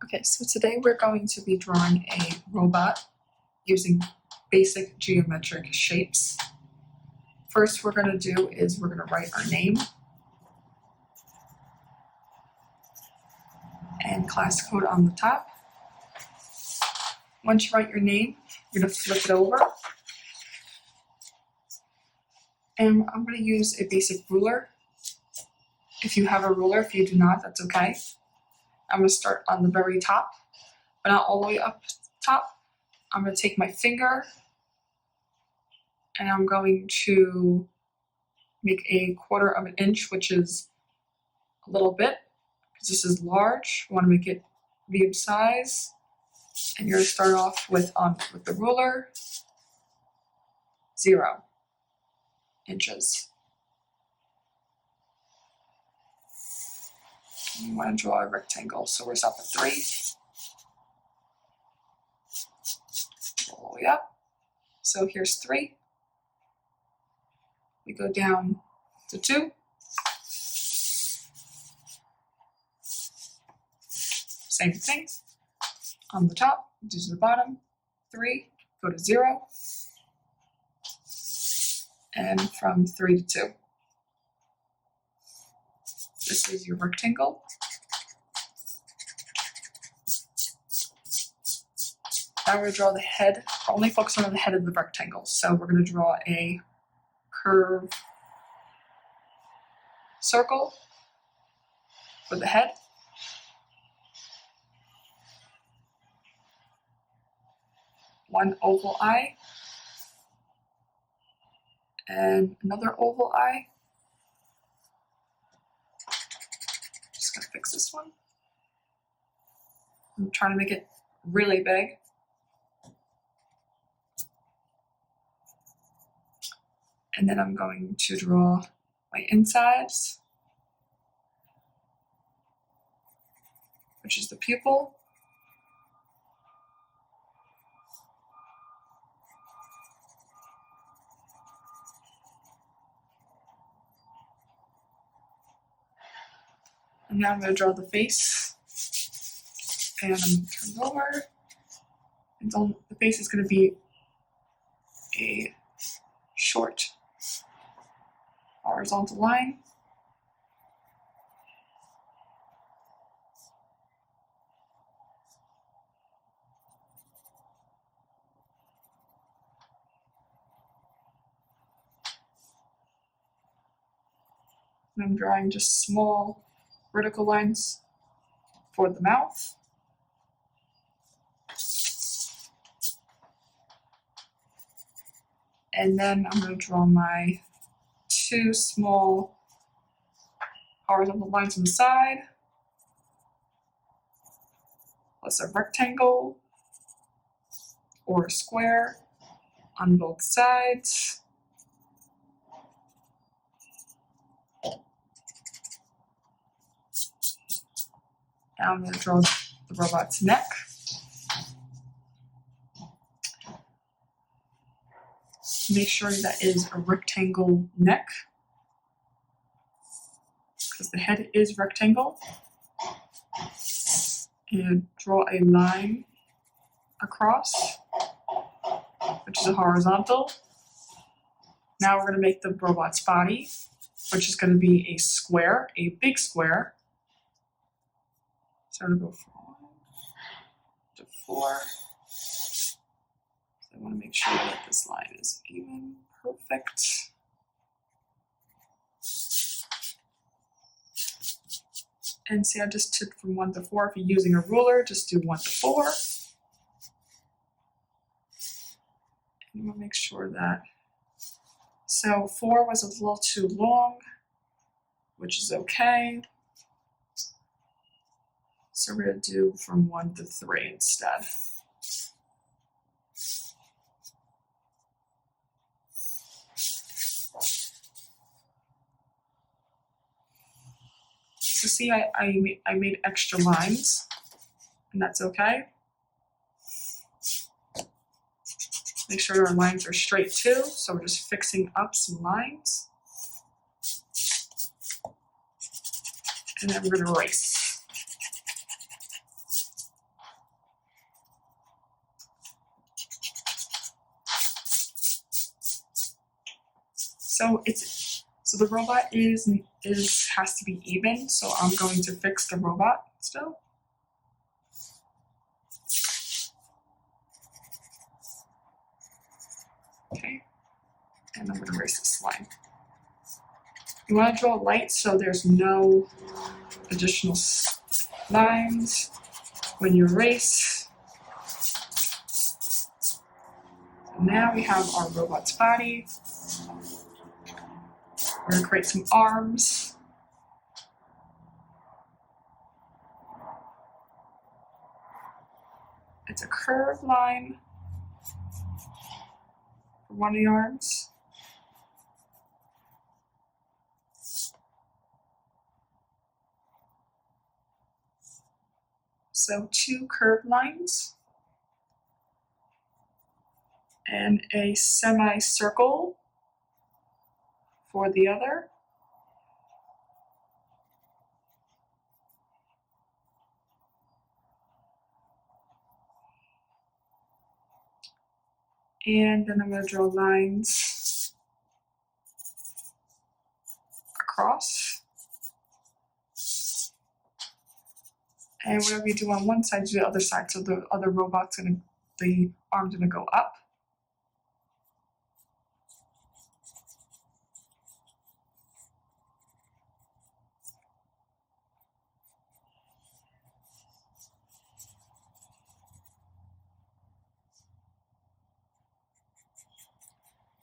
Okay, so today we're going to be drawing a robot using basic geometric shapes. First we're going to do is we're going to write our name and class code on the top. Once you write your name, you're going to flip it over. And I'm going to use a basic ruler. If you have a ruler, if you do not, that's okay. I'm going to start on the very top, but not all the way up top. I'm going to take my finger and I'm going to make a 1/4 of an inch, which is a little bit, because this is large. You want to make it medium size. And you're going to start off with the ruler, 0 inches. And you want to draw a rectangle, so we're up at 3. All the way up. So here's 3. We go down to 2. Same thing. On the top, do to the bottom, 3, go to 0, and from 3 to 2. This is your rectangle. Now we're going to draw the head, only focus on the head of the rectangle. So we're going to draw a curved circle for the head. One oval eye and another oval eye. Just gonna fix this one. I'm trying to make it really big. And then I'm going to draw my insides, which is the pupil. And now I'm going to draw the face. And I'm going to turn it over. And the face is going to be a short horizontal line. And I'm drawing just small vertical lines for the mouth. And then I'm going to draw my 2 small horizontal lines on the side, plus a rectangle or a square on both sides. Now I'm going to draw the robot's neck. Make sure that is a rectangle neck, because the head is rectangle. And draw a line across, which is a horizontal. Now we're going to make the robot's body, which is going to be a square, a big square. So I'm going to go from 1 to 4. So I want to make sure that this line is even, perfect. And see, I just took from 1 to 4. If you're using a ruler, just do 1 to 4. And we'll make sure that, so 4 was a little too long, which is okay. So we're going to do from 1 to 3 instead. So see, I made extra lines, and that's okay. Make sure our lines are straight too, so we're just fixing up some lines. And then we're going to erase. So the robot has to be even, so I'm going to fix the robot still. Okay, and I'm going to erase this line. You want to draw light so there's no additional lines when you erase. And now we have our robot's body. We're going to create some arms. It's a curved line for one of the arms. So 2 curved lines and a semicircle for the other. And then I'm going to draw lines across. And whatever you do on one side, do the other side. So the other the arm's gonna go up.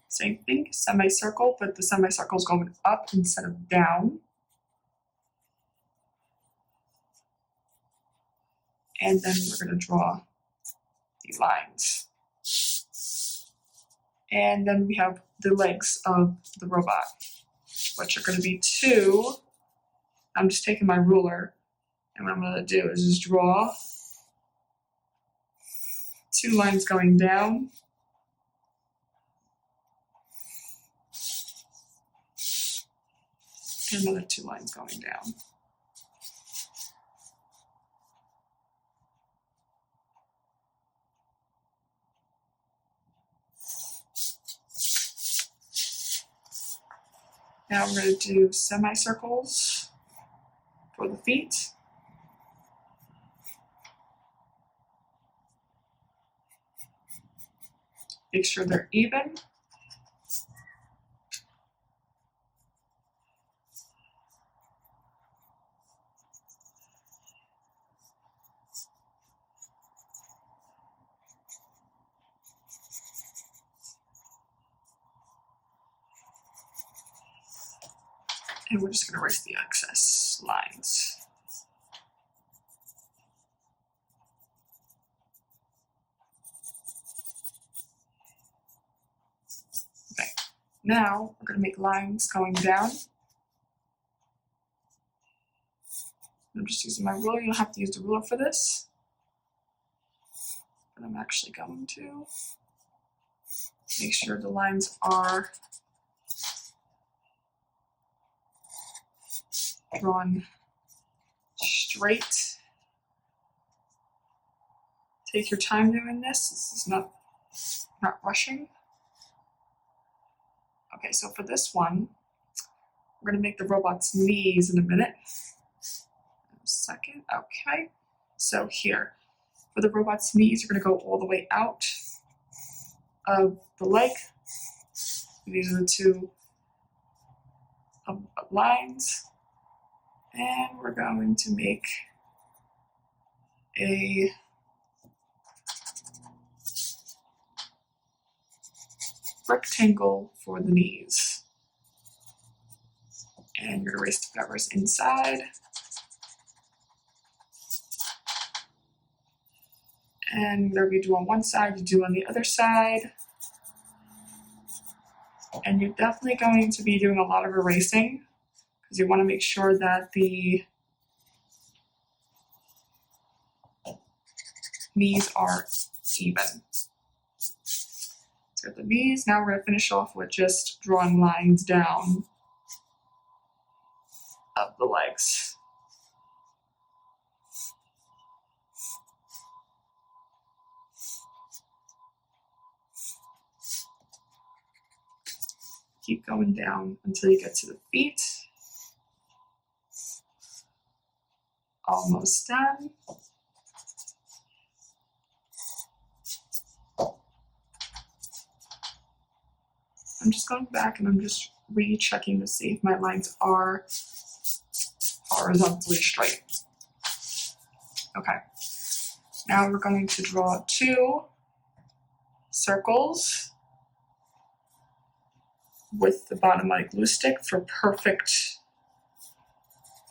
Same thing, semicircle, but the semicircle is going up instead of down. And then we're going to draw the lines. And then we have the legs of the robot, which are going to be 2. I'm just taking my ruler, and what I'm going to do is just draw 2 lines going down. And another 2 lines going down. Now we're going to do semicircles for the feet. Make sure they're even. And we're just going to erase the excess lines. Okay, now we're going to make lines going down. I'm just using my ruler. You don't have to use the ruler for this, but I'm actually going to make sure the lines are drawn straight. Take your time doing this. This is not rushing. Okay, so for this one, we're going to make the robot's knees in a minute. A second. Okay, so here, for the robot's knees, you're going to go all the way out of the leg. These are the 2 lines. And we're going to make a rectangle for the knees. And you're going to erase whatever's inside. And whatever you do on one side, you do on the other side. And you're definitely going to be doing a lot of erasing because you want to make sure that the knees are even. So the knees, now we're going to finish off with just drawing lines down of the legs. Keep going down until you get to the feet. Almost done. I'm just going back and I'm just rechecking to see if my lines are horizontally straight. Okay. Now we're going to draw 2 circles with the bottom-mounted glue stick for perfect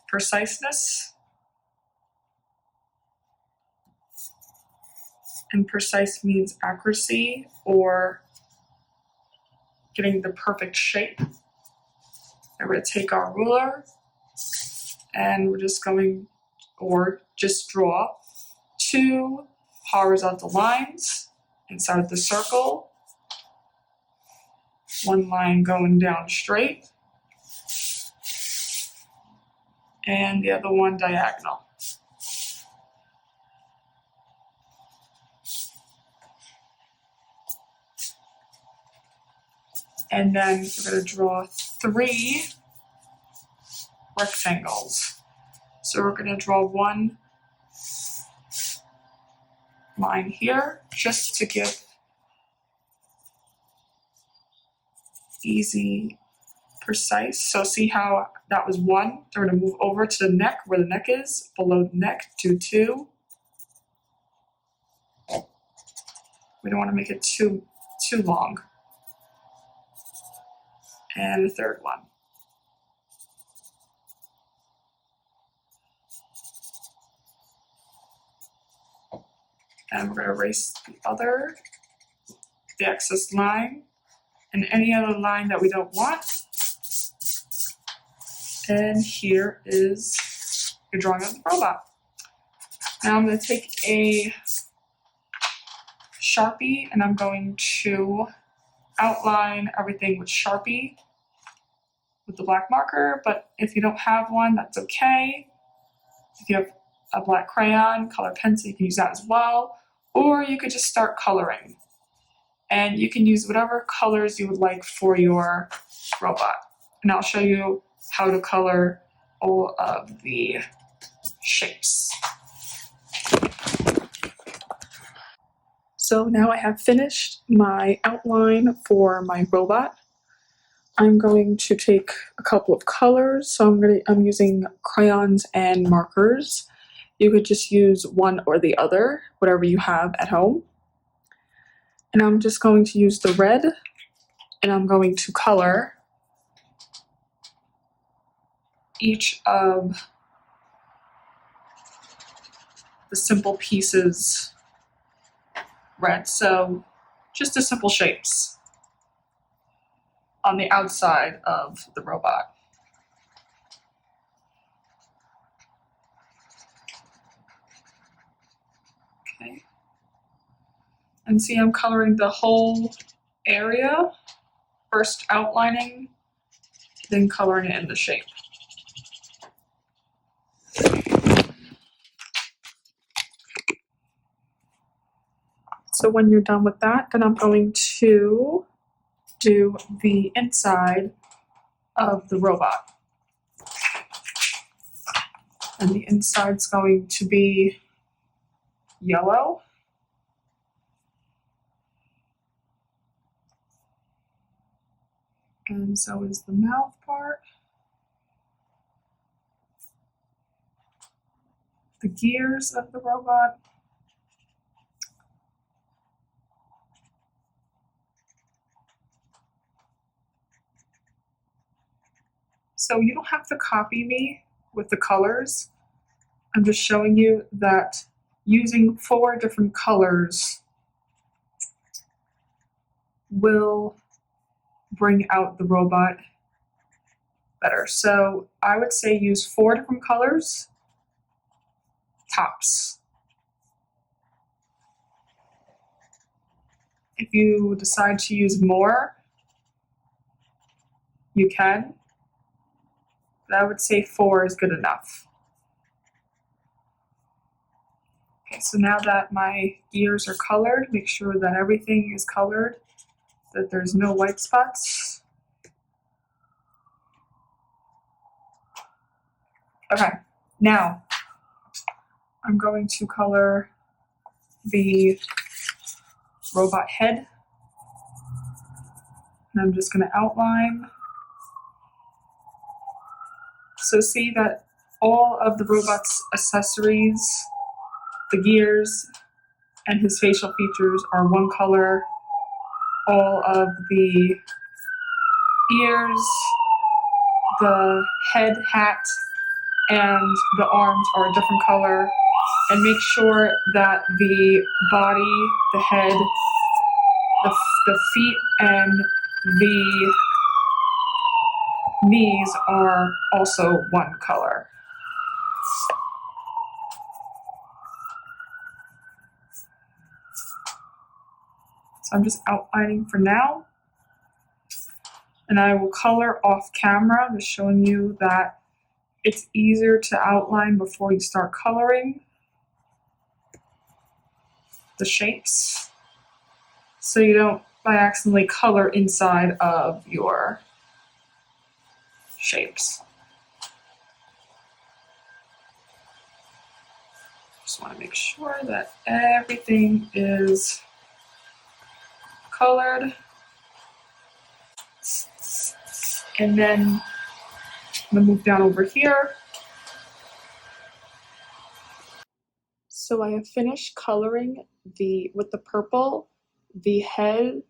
preciseness. And precise means accuracy or getting the perfect shape. And we're going to take our ruler and we're just going, or just draw 2 horizontal lines inside the circle. 1 line going down straight and the other one diagonal. And then we're going to draw 3 rectangles. So we're going to draw 1 line here just to give easy, precise. So see how that was 1? They're going to move over to the neck, where the neck is, below the neck, do 2. We don't want to make it too long. And the 3rd one. And we're going to erase the excess line, and any other line that we don't want. And here is your drawing of the robot. Now I'm going to take a Sharpie and I'm going to outline everything with Sharpie with the black marker, but if you don't have one, that's okay. If you have a black crayon, color pencil, you can use that as well, or you could just start coloring. And you can use whatever colors you would like for your robot. And I'll show you how to color all of the shapes. So now I have finished my outline for my robot. I'm going to take a couple of colors. So I'm using crayons and markers. You could just use one or the other, whatever you have at home. And I'm just going to use the red, and I'm going to color each of the simple pieces red. So just the simple shapes on the outside of the robot. Okay. And see, I'm coloring the whole area, first outlining, then coloring it in the shape. So when you're done with that, then I'm going to do the inside of the robot. And the inside's going to be yellow. And so is the mouth part. The gears of the robot. So you don't have to copy me with the colors. I'm just showing you that using 4 different colors will bring out the robot better. So I would say use 4 different colors, tops. If you decide to use more, you can. But I would say 4 is good enough. Okay, so now that my gears are colored, make sure that everything is colored, that there's no white spots. Okay, now I'm going to color the robot head. And I'm just going to outline. So see that all of the robot's accessories, the gears, and his facial features are one color. All of the ears, the head, hat, and the arms are a different color. And make sure that the body, the head, the feet, and the knees are also one color. So I'm just outlining for now. And I will color off camera, just showing you that it's easier to outline before you start coloring the shapes, so you don't by accidentally color inside of your shapes. Just want to make sure that everything is colored. And then I'm going to move down over here. So I have finished coloring with the purple, the head,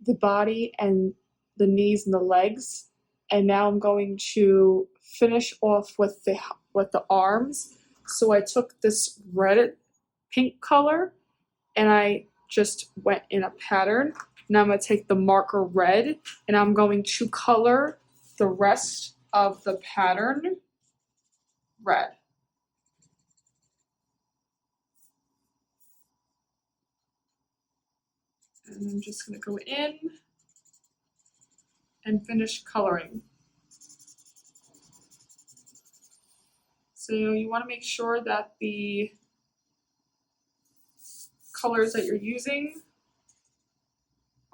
the body, and the knees and the legs. And now I'm going to finish off with the arms. So I took this red pink color and I just went in a pattern. Now I'm going to take the marker red and I'm going to color the rest of the pattern red. And I'm just going to go in and finish coloring. So you want to make sure that the colors that you're using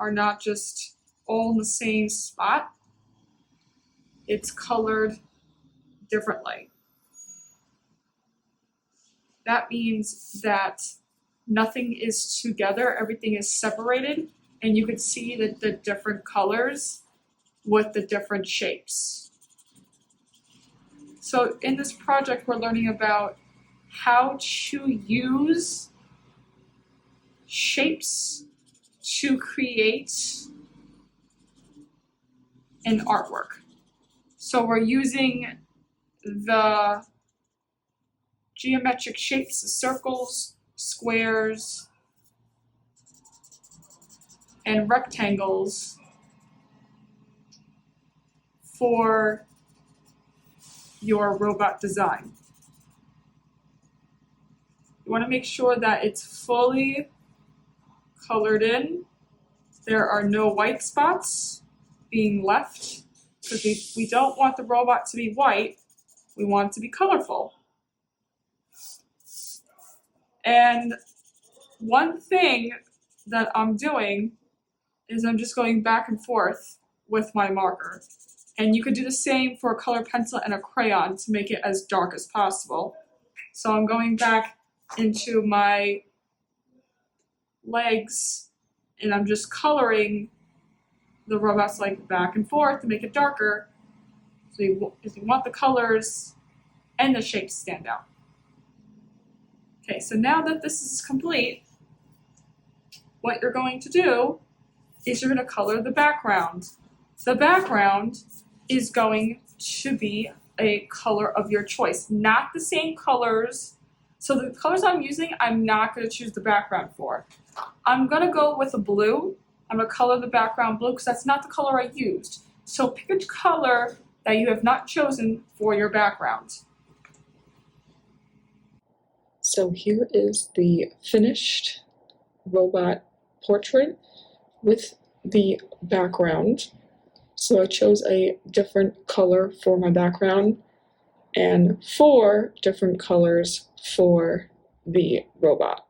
are not just all in the same spot. It's colored differently. That means that nothing is together, everything is separated, and you can see that the different colors with the different shapes. So in this project, we're learning about how to use shapes to create an artwork. So we're using the geometric shapes, circles, squares, and rectangles for your robot design. You want to make sure that it's fully colored in. There are no white spots being left because we don't want the robot to be white. We want it to be colorful. And one thing that I'm doing is I'm just going back and forth with my marker. And you could do the same for a colored pencil and a crayon to make it as dark as possible. So I'm going back into my legs and I'm just coloring the robot's leg back and forth to make it darker. So if you want the colors and the shapes to stand out. Okay, so now that this is complete, what you're going to do is you're going to color the background. The background is going to be a color of your choice, not the same colors. So the colors I'm using, I'm not going to choose the background for. I'm going to go with a blue. I'm going to color the background blue because that's not the color I used. So pick a color that you have not chosen for your background. So here is the finished robot portrait with the background. So I chose a different color for my background and 4 different colors for the robot.